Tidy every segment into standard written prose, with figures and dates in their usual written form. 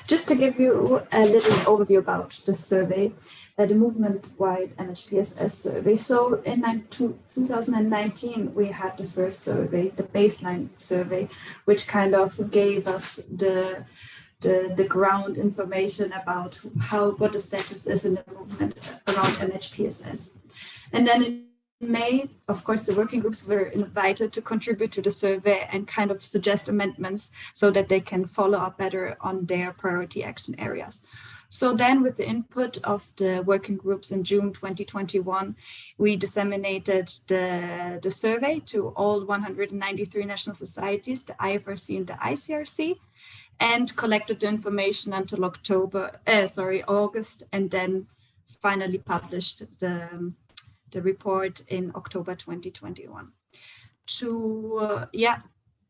Just to give you a little overview about the survey, the movement-wide MHPSS survey. So in 2019, we had the first survey, the baseline survey, which kind of gave us the ground information about what the status is in the movement around MHPSS. And then in May, of course, the working groups were invited to contribute to the survey and kind of suggest amendments so that they can follow up better on their priority action areas. So then with the input of the working groups in June 2021, we disseminated the survey to all 193 national societies, the IFRC and the ICRC, and collected the information until August, and then finally published the report in October 2021. To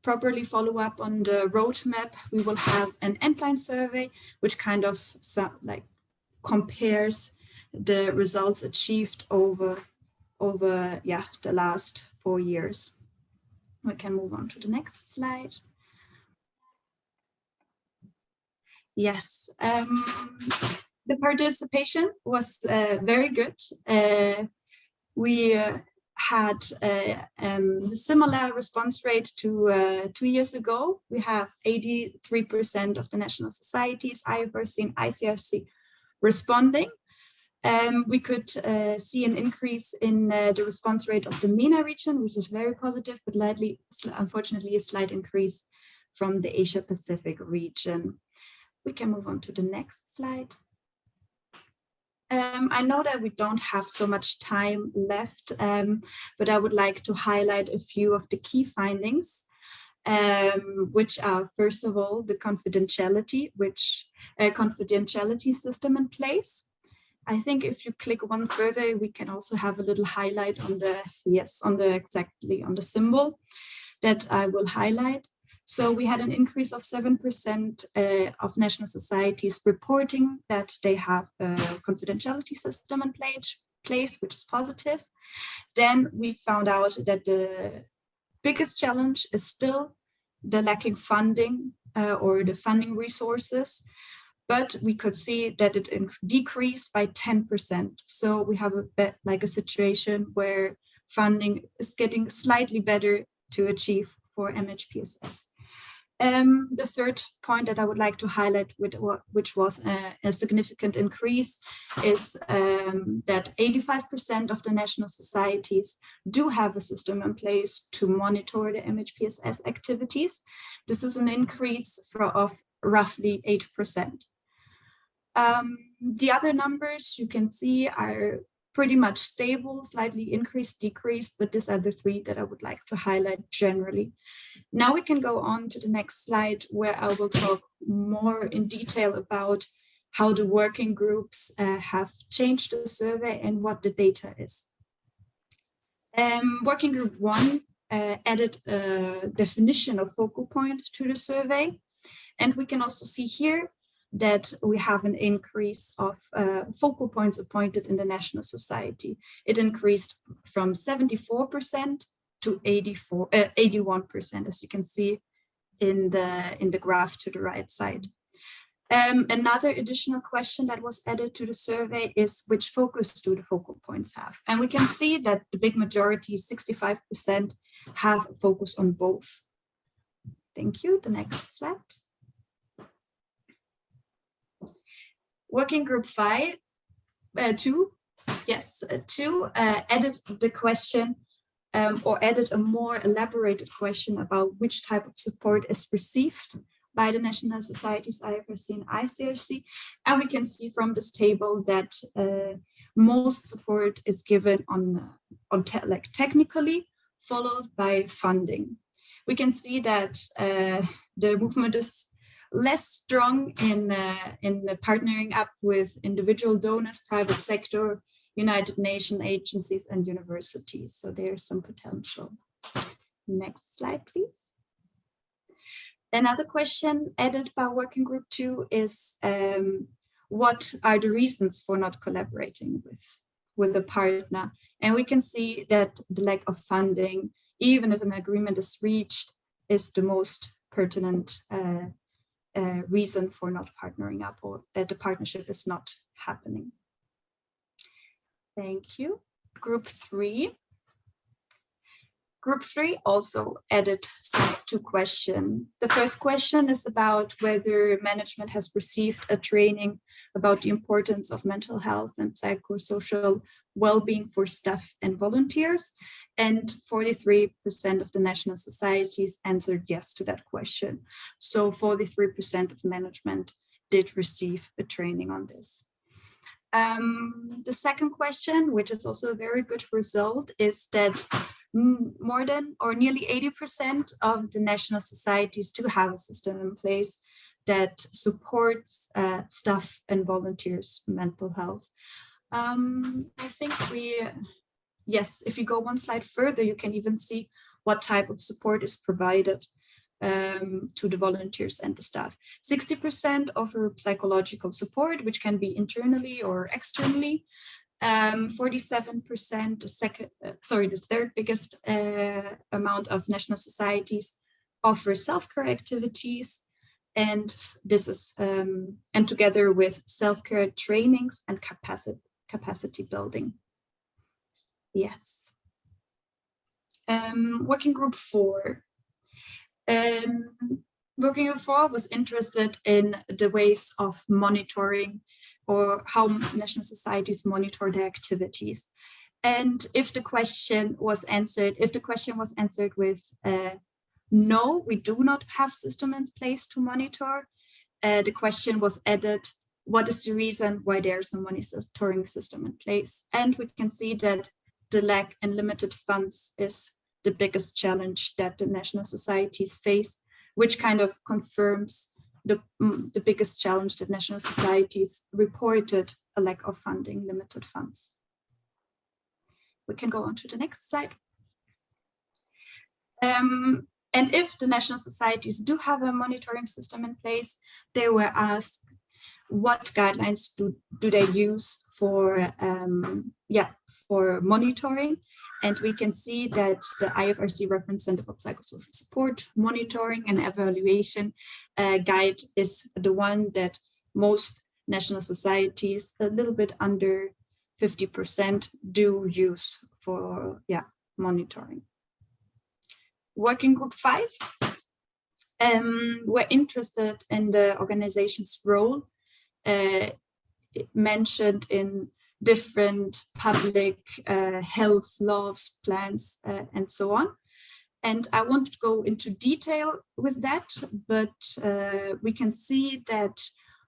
properly follow up on the roadmap, we will have an endline survey, which kind of compares the results achieved over the last 4 years. We can move on to the next slide. Yes, the participation was very good. We had a similar response rate to 2 years ago. We have 83% of the national societies, IFRC and ICRC, responding. We could see an increase in the response rate of the MENA region, which is very positive, but unfortunately a slight increase from the Asia Pacific region. We can move on to the next slide. I know that we don't have so much time left, but I would like to highlight a few of the key findings, which are, first of all, the confidentiality system in place. I think if you click one further, we can also have a little highlight on the symbol that I will highlight. So we had an increase of 7% of national societies reporting that they have a confidentiality system in place, which is positive. Then we found out that the biggest challenge is still the lacking funding or the funding resources, but we could see that it decreased by 10%. So we have a situation where funding is getting slightly better to achieve for MHPSS. The third point that I would like to highlight, which was a significant increase, is that 85% of the national societies do have a system in place to monitor the MHPSS activities. This is an increase of roughly 8%. The other numbers you can see are pretty much stable, slightly increased, decreased, but these are the three that I would like to highlight generally. Now we can go on to the next slide, where I will talk more in detail about how the working groups have changed the survey and what the data is. Working group 1 added a definition of focal point to the survey. And we can also see here that we have an increase of focal points appointed in the national society. It increased from 74% to 81%, as you can see in the graph to the right side. Another additional question that was added to the survey is which focus do the focal points have? And we can see that the big majority, 65%, have a focus on both. Thank you. The next slide. Working group 2 added the question or added a more elaborated question about which type of support is received by the national societies, IFRC and ICRC. And we can see from this table that most support is given technically, followed by funding. We can see that the movement is less strong in partnering up with individual donors, private sector, United Nations agencies, and universities. So there's some potential. Next slide, please. Another question added by Working Group 2 is what are the reasons for not collaborating with a partner? And we can see that the lack of funding, even if an agreement is reached, is the most pertinent reason for not partnering up, or that the partnership is not happening. Thank you. Group 3. Group 3 also added two questions. The first question is about whether management has received a training about the importance of mental health and psychosocial well-being for staff and volunteers. And 43% of the national societies answered yes to that question. So 43% of management did receive a training on this. The second question, which is also a very good result, is that more than or nearly 80% of the national societies do have a system in place that supports staff and volunteers' mental health. I think yes, if you go one slide further, you can even see what type of support is provided to the volunteers and the staff. 60% offer psychological support, which can be internally or externally. 47%, the third biggest amount of national societies offer self-care activities, and this is and together with self-care trainings and capacity building. Yes. Working group 4. Working group 4 was interested in the ways of monitoring, or how national societies monitor their activities. And if the question was answered with no, we do not have system in place to monitor, the question was added, what is the reason why there's no monitoring system in place? And we can see that the lack and limited funds is the biggest challenge that the national societies face, which kind of confirms the biggest challenge that national societies reported, a lack of funding, limited funds. We can go on to the next slide. And if the national societies do have a monitoring system in place, they were asked what guidelines do they use for monitoring. And we can see that the IFRC Reference Center for Psychosocial Support Monitoring and Evaluation guide is the one that most national societies, a little bit under 50%, do use for monitoring. Working group 5, we're interested in the organization's role mentioned in different public health laws, plans, and so on. And I won't go into detail with that, but we can see that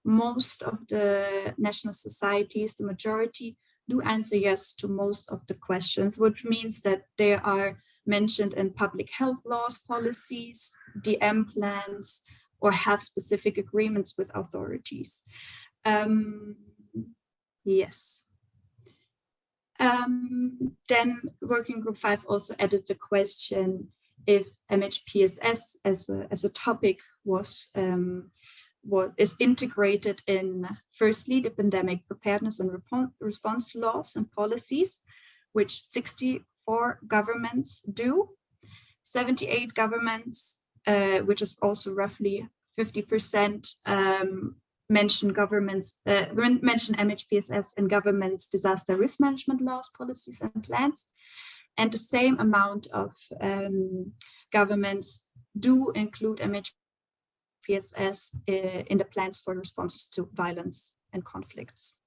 most of the national societies, the majority, do answer yes to most of the questions, which means that they are mentioned in public health laws, policies, DM plans, or have specific agreements with authorities. Yes. Then Working Group 5 also added the question if MHPSS as a topic is integrated in, firstly, the pandemic preparedness and response laws and policies, which 64 governments do. 78 governments, which is also roughly 50%, mention MHPSS in government's disaster risk management laws, policies, and plans. And the same amount of governments do include MHPSS in the plans for responses to violence and conflicts.